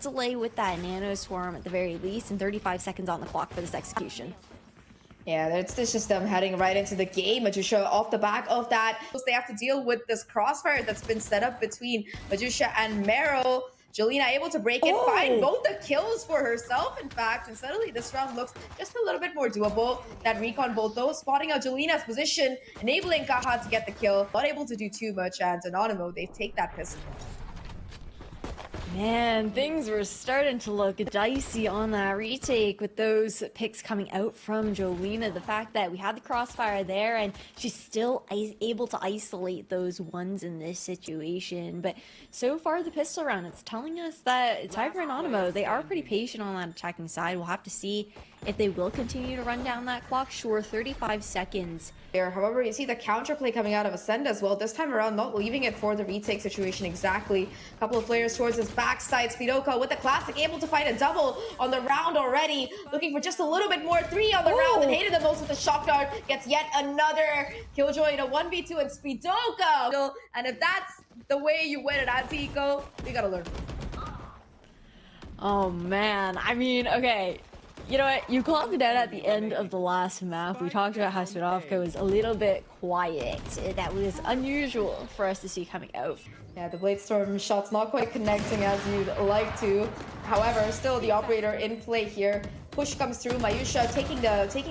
delay with that nano swarm at the very least, and 35 seconds on the clock for this execution. Yeah, it's just them heading right into the game. Majusha off the back of that. They have to deal with this crossfire that's been set up between Majusha and Meryl. Jolina able to break it, find both the kills for herself, in fact, and suddenly this round looks just a little bit more doable. That recon both those, spotting out Jolina's position, enabling Kaha to get the kill. Not able to do too much, and Anonymous, they take that pistol. Man, things were starting to look dicey on that retake with those picks coming out from Jolina. The fact that we had the crossfire there and she's still able to isolate those ones in this situation. But so far, the pistol round, it's telling us that Tiger and Anonymous, they are pretty patient on that attacking side. We'll have to see if they will continue to run down that clock. Sure, 35 seconds. However, you see the counterplay coming out of Ascend as well. This time around, not leaving it for the retake situation exactly. A couple of players towards his backside. Speedoka with the classic, able to find a double on the round already. Looking for just a little bit more. 3 on the round, and hated the most with the shock dart. Gets yet another Killjoy in a 1v2, and Speedoka. And if that's the way you win it at Tico, we gotta learn. Oh man, I mean, okay. You know what? You called it out at the end of the last map. We talked about how Svidovka was a little bit quiet. That was unusual for us to see coming out. Yeah, the Bladestorm shots not quite connecting as you'd like to. However, still the operator in play here. Push comes through. Mayusha taking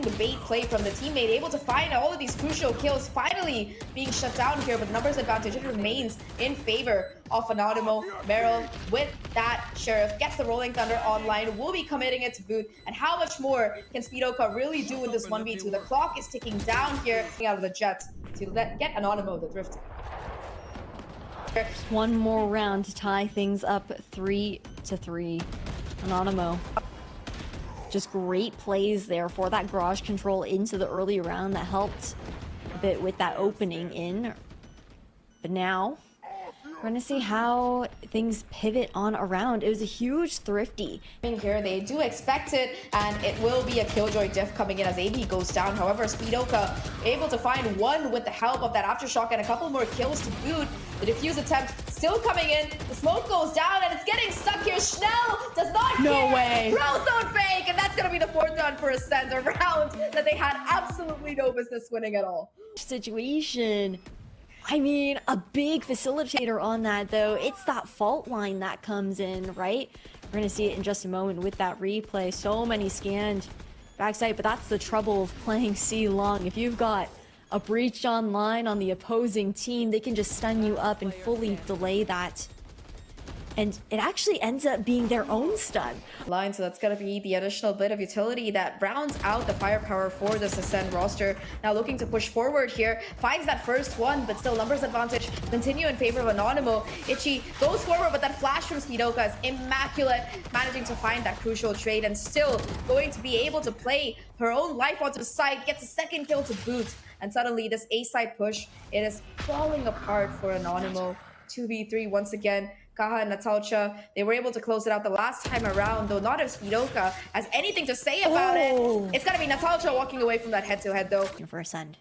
the bait play from the teammate, able to find all of these crucial kills, finally being shut down here, but numbers advantage, it remains in favor of Anonymous. Meryl with that Sheriff gets the Rolling Thunder online, will be committing it to boot, and how much more can Speedoka really do in this 1v2? The clock is ticking down here, out of the jet to get Anonymous the drift. Just one more round to tie things up 3-3. Anonymous. Just great plays there for that garage control into the early round that helped a bit with that opening in. But now we're going to see how things pivot on around. It was a huge thrifty. Here they do expect it, and it will be a Killjoy diff coming in as AB goes down. However, Speedoka able to find one with the help of that aftershock and a couple more kills to boot. The defuse attempt still coming in. The smoke goes down, and it's getting stuck here. Schnell does not No way. Throw zone fake, and that's going to be the 4th round for Ascend, a round that they had absolutely no business winning at all. Situation. I mean, a big facilitator on that, though. It's that fault line that comes in, right? We're going to see it in just a moment with that replay. So many scanned backside, but that's the trouble of playing C long. If you've got a breach online on the opposing team, they can just stun you up and fully delay that. And it actually ends up being their own stun. So that's going to be the additional bit of utility that rounds out the firepower for this Ascend roster. Now looking to push forward here, finds that first one, but still numbers advantage continue in favor of Anonymous. Itchy goes forward, but that flash from Speedoka is immaculate, managing to find that crucial trade and still going to be able to play her own life onto the side, gets a second kill to boot. And suddenly this A-side push, it is falling apart for Anonymous. 2v3 once again. Kaha and Natalcha, they were able to close it out the last time around, though not if Speedoka has anything to say about it. It's gonna be Natalcha walking away from that head-to-head, though. For Ascend.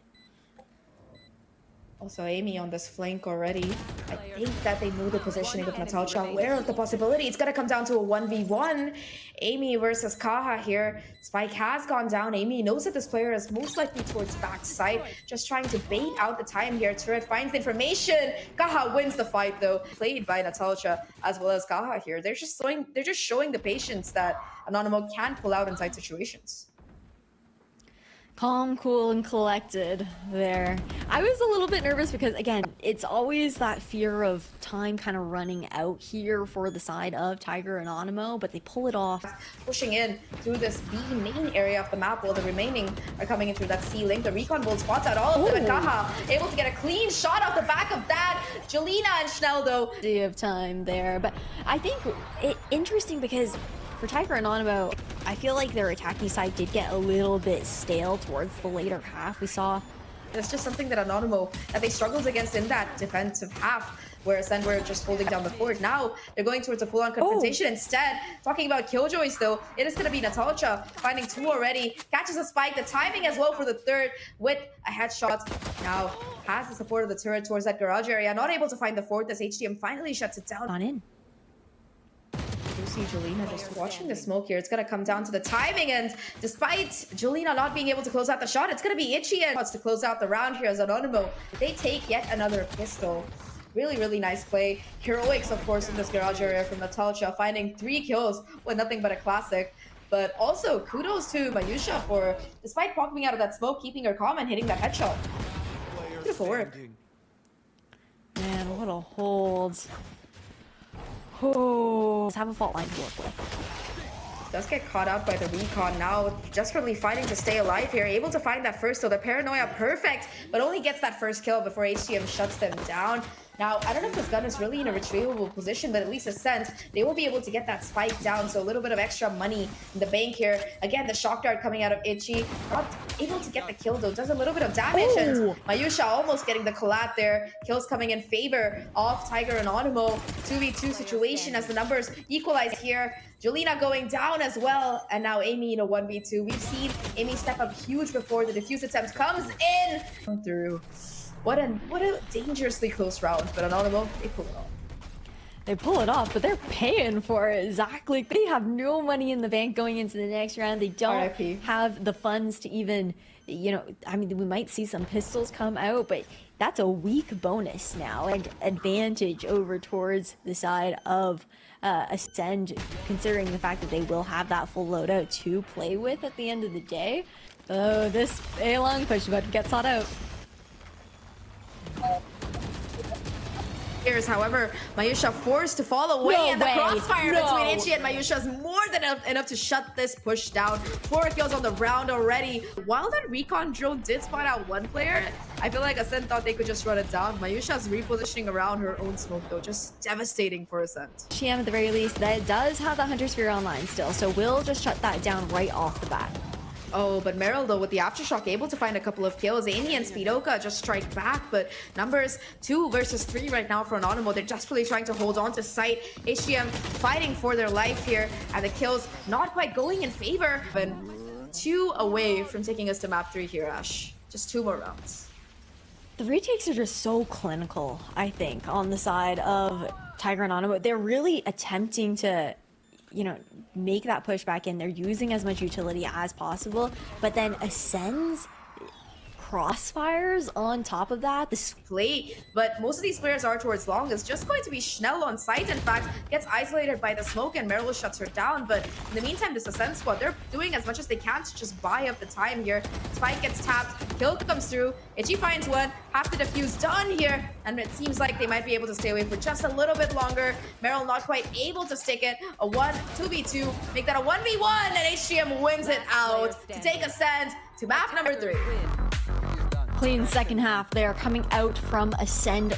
Also, Amy on this flank already. I think that they know the positioning of Natalcha, aware of the possibility. It's gonna come down to a 1v1. Amy versus Kaha here. Spike has gone down. Amy knows that this player is most likely towards backside, just trying to bait out the time here. Turret finds the information. Kaha wins the fight, though. Played by Natalcha as well as Kaha here. They're just showing the patience that Anonymous can pull out in tight situations. Calm, cool, and collected there. I was a little bit nervous because, again, it's always that fear of time kind of running out here for the side of Tiger and Anonymous, but they pull it off. Pushing in through this B main area of the map while the remaining are coming in through that C link. The recon bolt spots out all of them, and Kaha able to get a clean shot off the back of that. Jolina and Schnell, though. Of time there, but I think interesting because for Tiger and Anonymous, I feel like their attacking side did get a little bit stale towards the later half. We saw it's just something that Anonymous, that they struggled against in that defensive half, where Ascend were just holding down the fort. Now they're going towards a full-on confrontation instead. Talking about Killjoys, though, it is going to be Natalcha finding 2 already. Catches a spike. The timing as well for the 3rd with a headshot. Now has the support of the turret towards that garage area. Not able to find the 4th as HTM finally shuts it down. On in. see Jelena just watching the smoke here. It's gonna come down to the timing, and despite Jelena not being able to close out the shot, it's gonna be Itchy and wants to close out the round here as Anonymous. They take yet another pistol. Really, really nice play. Heroics, of course, in this garage area from Natalcha, finding 3 kills with nothing but a classic. But also, kudos to Mayusha for, despite popping out of that smoke, keeping her calm and hitting that headshot. Beautiful work. Man, what a hold. Oh, let's have a fault line to work with. Does get caught out by the recon now, desperately fighting to stay alive here, able to find that first, so the paranoia perfect, but only gets that first kill before HTM shuts them down. Now, I don't know if this gun is really in a retrievable position, but at least Ascent, they will be able to get that spike down, so a little bit of extra money in the bank here. Again, the shock dart coming out of Itchy, not able to get the kill though, does a little bit of damage, and Mayusha almost getting the collat there. Kills coming in favor of Tiger and Anonymous. 2v2 situation as the numbers equalize here. Jelena going down as well, and now Amy in a 1v2. We've seen Amy step up huge before the defuse attempt comes in. Through. What a dangerously close round, but Anonymous, they pull it off. They pull it off, but they're paying for it. Exactly. They have no money in the bank going into the next round. They don't have the funds to even, you know, I mean, we might see some pistols come out, but that's a weak bonus now and advantage over towards the side of Ascend, considering the fact that they will have that full loadout to play with at the end of the day. Oh, this A-long push button gets sought out. However, Mayusha forced to fall away, and the crossfire between Itchy and Mayusha is more than enough to shut this push down. 4 kills on the round already. While that recon drone did spot out 1 player, I feel like Ascent thought they could just run it down. Mayusha's repositioning around her own smoke though, just devastating for Ascent. TM at the very least, that does have the Hunter Sphere online still, so we'll just shut that down right off the bat. Oh, but Meryl, though, with the Aftershock, able to find a couple of kills. Amy and Speedoka just strike back, but numbers 2 versus 3 right now for Anonymous. They're desperately trying to hold on to site. HGM fighting for their life here, and the kills not quite going in favor. But 2 away from taking us to map 3 here, Ash. Just 2 more rounds. The retakes are just so clinical, I think, on the side of Tiger and Anonymous. They're really attempting to, you know, make that push back in. They're using as much utility as possible, but then Ascend's crossfires on top of that. This play, but most of these players are towards long. It's just going to be Schnell on site. In fact, gets isolated by the smoke, and Meryl shuts her down. But in the meantime, this Ascent squad, they're doing as much as they can to just buy up the time here. Spike gets tapped, kill comes through, Itchy finds one, half the defuse done here, and it seems like they might be able to stay away for just a little bit longer. Meryl not quite able to stick it. A 2v2, make that a 1v1, and HGM wins it out to take Ascent to map number 3. clean second half there coming out from Ascend.